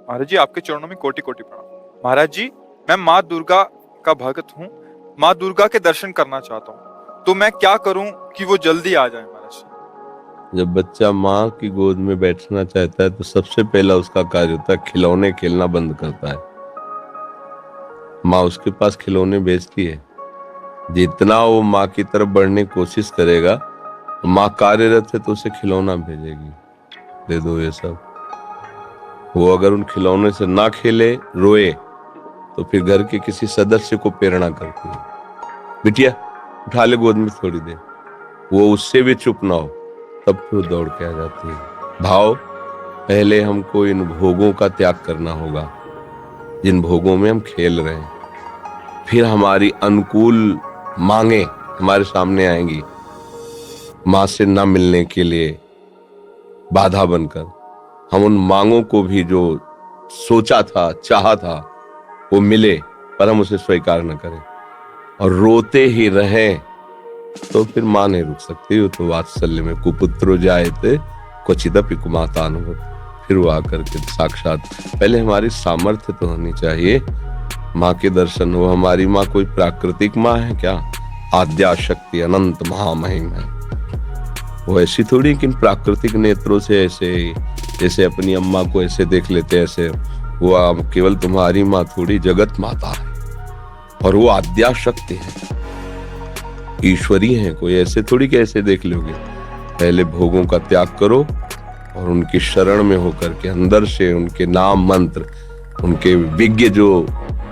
महाराज जी, आपके चरणों में कोटि कोटि प्रणाम। महाराज जी, मैं माँ दुर्गा का भक्त हूँ। माँ दुर्गा के दर्शन करना चाहता हूँ, तो मैं क्या करूँ कि वो जल्दी आ जाए महाराज जी? जब बच्चा माँ की गोद में बैठना चाहता है तो सबसे पहला उसका कार्य होता है खिलौने खेलना बंद करता है। माँ उसके पास खिलौने भेजती है। जितना वो माँ की तरफ बढ़ने की कोशिश करेगा, माँ कार्यरत है तो उसे खिलौना भेजेगी, दे दो ये सब। वो अगर उन खिलौने से ना खेले, रोए, तो फिर घर के किसी सदस्य को प्रेरणा करती है, बिटिया उठा ले गोद में थोड़ी देर। वो उससे भी चुप ना हो तब फिर दौड़ के आ जाती है। भाव, पहले हमको इन भोगों का त्याग करना होगा जिन भोगों में हम खेल रहे हैं, फिर हमारी अनुकूल मांगे हमारे सामने आएंगी। माँ से ना मिलने के लिए बाधा बनकर हम उन मांगों को भी जो सोचा था, चाहा था, वो मिले पर हम उसे स्वीकार न करें और रोते ही रहें, तो फिर मां नहीं रुक सकती। वो तो वात्सल्य में कुपुत्रो जायते क्वचिदपि कुमातानुगत। फिर वो आकर के साक्षात, पहले हमारी सामर्थ्य तो होनी चाहिए माँ के दर्शन हो। हमारी माँ कोई प्राकृतिक माँ है क्या? आद्या शक्ति अनंत महामहिम है। वो ऐसी थोड़ी कि प्राकृतिक नेत्रों से ऐसे जैसे अपनी अम्मा को ऐसे देख लेते ऐसे। वो केवल तुम्हारी माँ थोड़ी, जगत माता है और वो आद्या शक्ति है, ईश्वरी है। कोई ऐसे थोड़ी कि ऐसे देख लोगे। पहले भोगों का त्याग करो और उनकी शरण में होकर के अंदर से उनके नाम मंत्र, उनके विज्ञ जो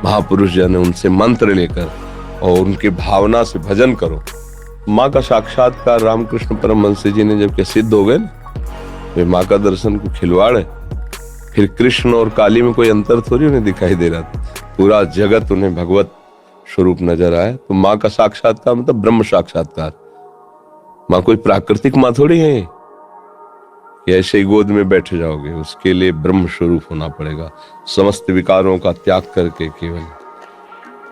महापुरुष जन है उनसे मंत्र लेकर और उनके भावना से भजन करो। माँ का साक्षात्कार रामकृष्ण परमहंस जी ने जब सिद्ध हो गए, वे माँ का दर्शन को खिलवाड़ है। फिर कृष्ण और काली में कोई अंतर थोड़ी उन्हें दिखाई दे रहा था, पूरा जगत उन्हें भगवत स्वरूप नजर आया। तो माँ का साक्षात्कार मतलब ब्रह्म साक्षात्कार। माँ कोई प्राकृतिक माँ थोड़ी है कि ऐसे ही गोद में बैठ जाओगे। उसके लिए ब्रह्म स्वरूप होना पड़ेगा। समस्त विकारों का त्याग करके केवल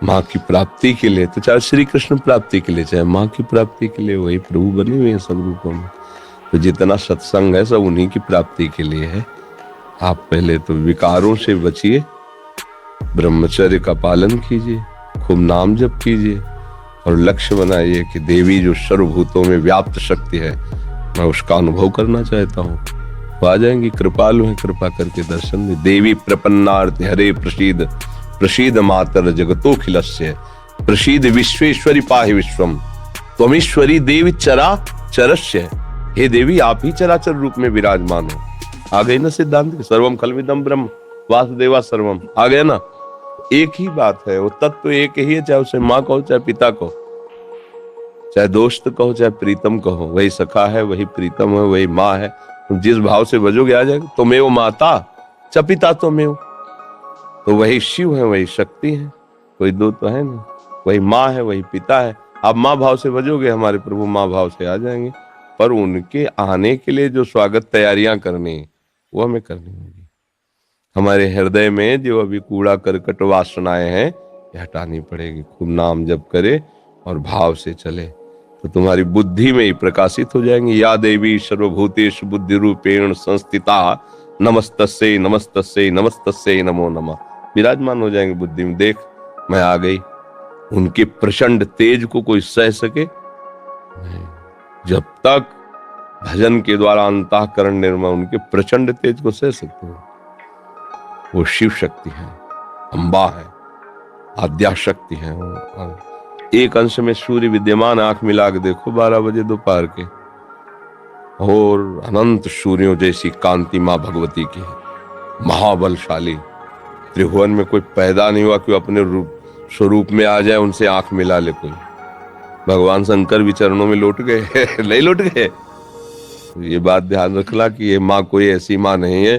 माँ की प्राप्ति के लिए, तो चाहे श्री कृष्ण प्राप्ति के लिए चाहे माँ की प्राप्ति के लिए, वही प्रभु बने हुए हैं सब रूपों में। तो जितना सत्संग है सब उन्हीं की प्राप्ति के लिए है। आप पहले तो विकारों से बचिए, ब्रह्मचर्य का पालन कीजिए, खूब नाम जप कीजिए और लक्ष्य बनाइए कि देवी जो सर्वभूतों में व्याप्त शक्ति है, मैं उसका अनुभव करना चाहता हूँ। वो आ जाएंगी, कृपालु है, कृपा करके दर्शन दे। देवी प्रपन्नार्थ हरे प्रसीद, प्रसीद मातर जगतोखिलस्य, प्रसीद विश्वेश्वरी पाहि विश्वम, त्वमीश्वरी देवी चरा चरस्य। हे देवी, आप ही चराचर रूप में विराजमान हो। आ गई ना सिद्धांत, सर्वम खलविदम ब्रह्म वासुदेवा सर्वम। आ गया ना, एक ही बात है, वो तत्व एक ही है। चाहे उसे माँ कहो, चाहे पिता कहो, चाहे दोस्त कहो, चाहे प्रीतम कहो, वही सखा है, वही प्रीतम है, वही माँ है। तुम जिस भाव से बजोगे आ जाएगा। तुम्हें माता च पिता तुम्हें, तो वही शिव है, वही शक्ति है, कोई दो तो है नहीं। वही माँ है, वही पिता है। आप माँ भाव से बजोगे, हमारे प्रभु माँ भाव से आ जाएंगे। पर उनके आने के लिए जो स्वागत तैयारियां करनी वो हमें करनी होगी। हमारे हृदय में जो अभी कूड़ा करकट वासनाएं हैं, ये हटानी पड़ेगी। खूब नाम जप करे और भाव से चले तो तुम्हारी बुद्धि में ही प्रकाशित हो जाएंगी। या देवी सर्वभूतेषु बुद्धि रूपेण संस्थिता नमस्तस्यै नमस्तस्यै नमस्तस्यै नमो नमः। विराजमान हो जाएंगे बुद्धि में। देख, मैं आ गई। उनके प्रचंड तेज को कोई सह सके नहीं। जब तक भजन के द्वारा अंतःकरण निर्मल, उनके प्रचंड तेज को सह सकते हो। वो शिव शक्ति है, अम्बा है, आद्या शक्ति है। एक अंश में सूर्य विद्यमान, आंख मिला के देखो 12 बजे दोपहर के, और अनंत सूर्यों जैसी कांति मां भगवती की है। महाबलशाली, त्रिभुवन में कोई पैदा नहीं हुआ कि अपने स्वरूप में आ जाए, उनसे आंख मिला ले कोई। भगवान शंकर भी चरणों में लौट गए नहीं लौट गए। ये बात ध्यान रखना कि ये माँ कोई ऐसी माँ नहीं है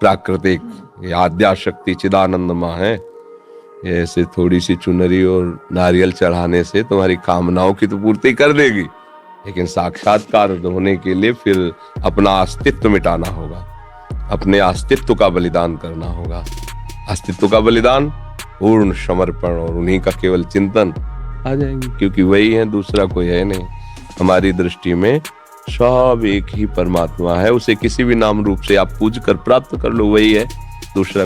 प्राकृतिक, ये आद्या शक्ति चिदानंद माँ है। ये ऐसे थोड़ी सी चुनरी और नारियल चढ़ाने से तुम्हारी कामनाओं की तो पूर्ति कर देगी, लेकिन साक्षात्कार होने के लिए फिर अपना अस्तित्व मिटाना होगा, अपने अस्तित्व का बलिदान करना होगा। अस्तित्व का बलिदान, पूर्ण समर्पण और उन्हीं का केवल चिंतन, आ जाएंगे। क्योंकि वही है, दूसरा कोई है नहीं। हमारी दृष्टि में सब एक ही परमात्मा है। उसे किसी भी नाम रूप से आप पूज कर प्राप्त कर लो, वही है, दूसरा